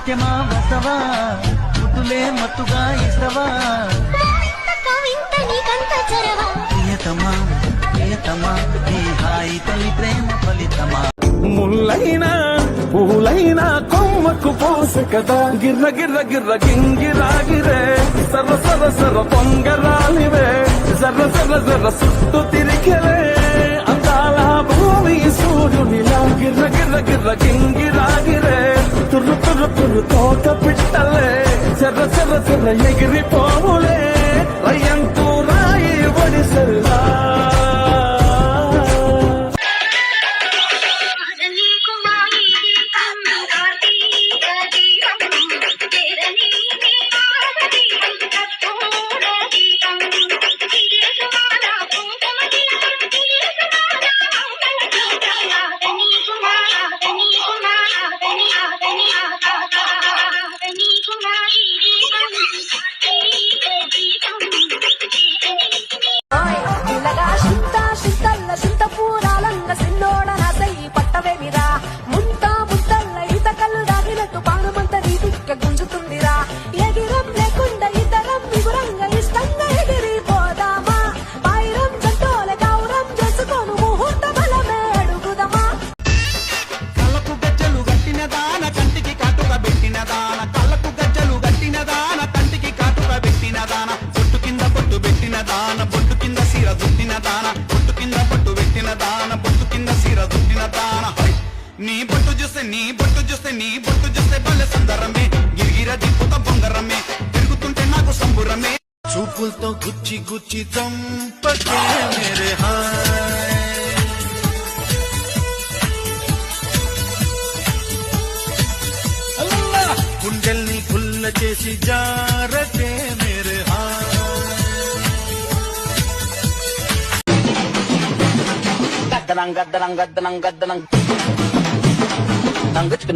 ముత్యమా వసవా ముద్దులే మత్తుగా ఇస్తవా ప్రియతమా ప్రియతమా నీ హాయి తొలి ప్రేమ ఫలితమా ముల్లైనా పూలైనా కొమ్మకు పోసె కదా గిర్ర గిర్ర గిర్ర గింగిరాగిరే సర్ర సర్ర సర్ర పొంగరాలివే జర్ర జర్ర జర్ర సుట్టు తిరిగలే అందాల భూమి సూర్యునిలా గిర్ర గిర్ర గిర్ర గింగిరాగిరే తుర్రు తుర్రు తుర్రు తోట పిట్టలే జర్ర జర్ర జర్ర ఎగిరిపోవులే రయ్యంతూ రాయి ఒడిసెల్లా నీ బొట్టు చూస్తే భలే సుందరమే గిరిగిర దిప్పుత బొంగరమే తిరుగుతుంటే నాకు సంబురమే చూపులతో గుచ్చి గుచ్చి చంపకే మేరే హాయ్ గుండెల్ని గుల్ల చేసి జారకే మేరే హాయ్ గద్దనం గద్దనం గద్దనం గద్దనం Dang dang